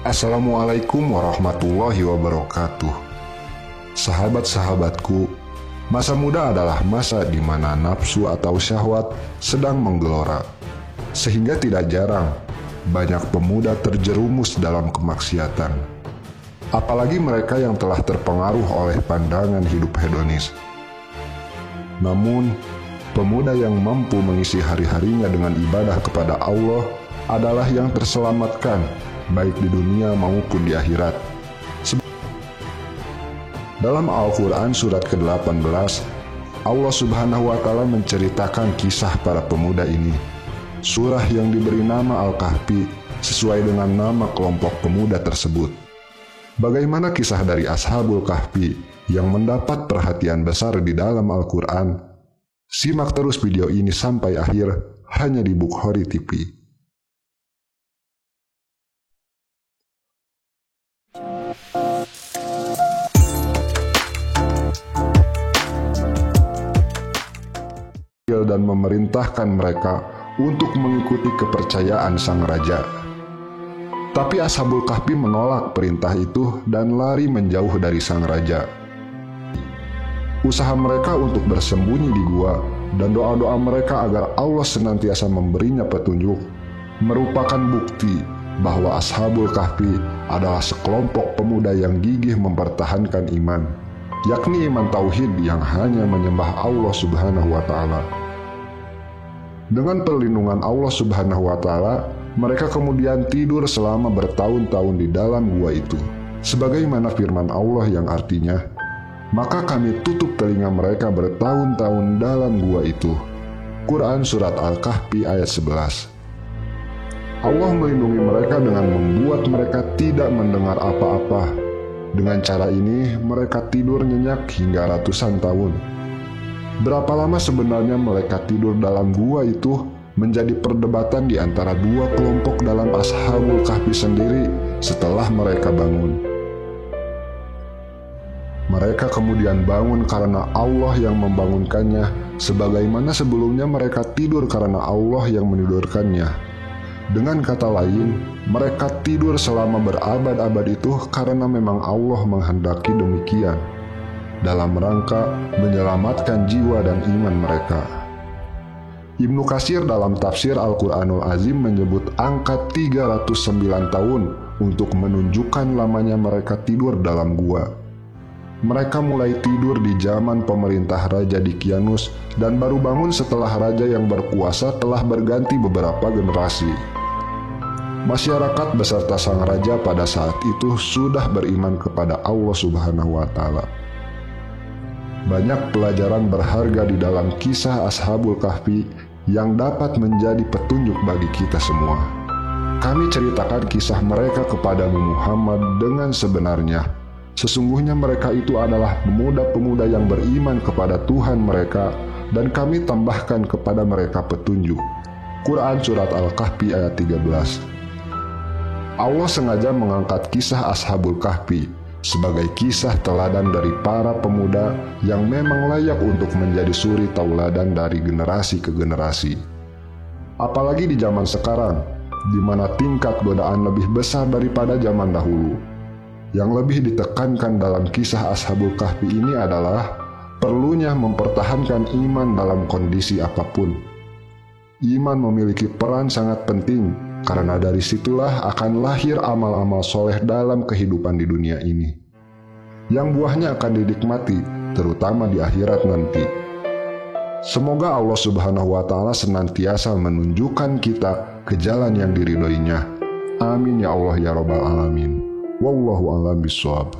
Assalamualaikum warahmatullahi wabarakatuh. Sahabat-sahabatku, masa muda adalah masa di mana nafsu atau syahwat sedang menggelora, sehingga tidak jarang banyak pemuda terjerumus dalam kemaksiatan. Apalagi mereka yang telah terpengaruh oleh pandangan hidup hedonis. Namun, pemuda yang mampu mengisi hari-harinya dengan ibadah kepada Allah adalah yang terselamatkan, baik di dunia maupun di akhirat. Dalam Al-Quran surat ke-18, Allah Subhanahu wa Ta'ala menceritakan kisah para pemuda ini. Surah yang diberi nama Al-Kahfi sesuai dengan nama kelompok pemuda tersebut. Bagaimana kisah dari Ashabul Kahfi yang mendapat perhatian besar di dalam Al-Quran? Simak terus video ini sampai akhir hanya di Bukhari TV. Dan memerintahkan mereka untuk mengikuti kepercayaan sang raja. Tapi Ashabul Kahfi menolak perintah itu dan lari menjauh dari sang raja. Usaha mereka untuk bersembunyi di gua dan doa-doa mereka agar Allah senantiasa memberinya petunjuk merupakan bukti bahwa Ashabul Kahfi adalah sekelompok pemuda yang gigih mempertahankan iman, yakni iman tauhid yang hanya menyembah Allah Subhanahu wa Ta'ala. Dengan perlindungan Allah Subhanahu wa Ta'ala, mereka kemudian tidur selama bertahun-tahun di dalam gua itu, sebagaimana firman Allah yang artinya, "Maka kami tutup telinga mereka bertahun-tahun dalam gua itu." Quran Surat Al-Kahfi ayat 11. Allah melindungi mereka dengan membuat mereka tidak mendengar apa-apa. Dengan cara ini, mereka tidur nyenyak hingga ratusan tahun. Berapa lama sebenarnya mereka tidur dalam gua itu menjadi perdebatan di antara dua kelompok dalam Ashabul Kahfi sendiri setelah mereka bangun. Mereka kemudian bangun karena Allah yang membangunkannya, sebagaimana sebelumnya mereka tidur karena Allah yang menidurkannya. Dengan kata lain, mereka tidur selama berabad-abad itu karena memang Allah menghendaki demikian, dalam rangka menyelamatkan jiwa dan iman mereka. Ibnu Katsir dalam tafsir Al-Quranul Azim menyebut angka 309 tahun untuk menunjukkan lamanya mereka tidur dalam gua. Mereka mulai tidur di zaman pemerintah Raja Dqianus dan baru bangun setelah raja yang berkuasa telah berganti beberapa generasi. Masyarakat beserta sang raja pada saat itu sudah beriman kepada Allah Subhanahu wa Ta'ala. Banyak pelajaran berharga di dalam kisah Ashabul Kahfi yang dapat menjadi petunjuk bagi kita semua. Kami ceritakan kisah mereka kepadamu Muhammad dengan sebenarnya. Sesungguhnya mereka itu adalah pemuda-pemuda yang beriman kepada Tuhan mereka, dan kami tambahkan kepada mereka petunjuk. Quran Surat Al-Kahfi ayat 13. Allah sengaja mengangkat kisah Ashabul Kahfi sebagai kisah teladan dari para pemuda yang memang layak untuk menjadi suri tauladan dari generasi ke generasi. Apalagi di zaman sekarang, di mana tingkat godaan lebih besar daripada zaman dahulu. Yang lebih ditekankan dalam kisah Ashabul Kahfi ini adalah perlunya mempertahankan iman dalam kondisi apapun. Iman memiliki peran sangat penting, karena dari situlah akan lahir amal-amal soleh dalam kehidupan di dunia ini, yang buahnya akan dinikmati, terutama di akhirat nanti. Semoga Allah Subhanahu wa Ta'ala senantiasa menunjukkan kita ke jalan yang diridhoinya. Amin ya Allah ya Rabbal Alamin. Wallahu a'lam bishawab.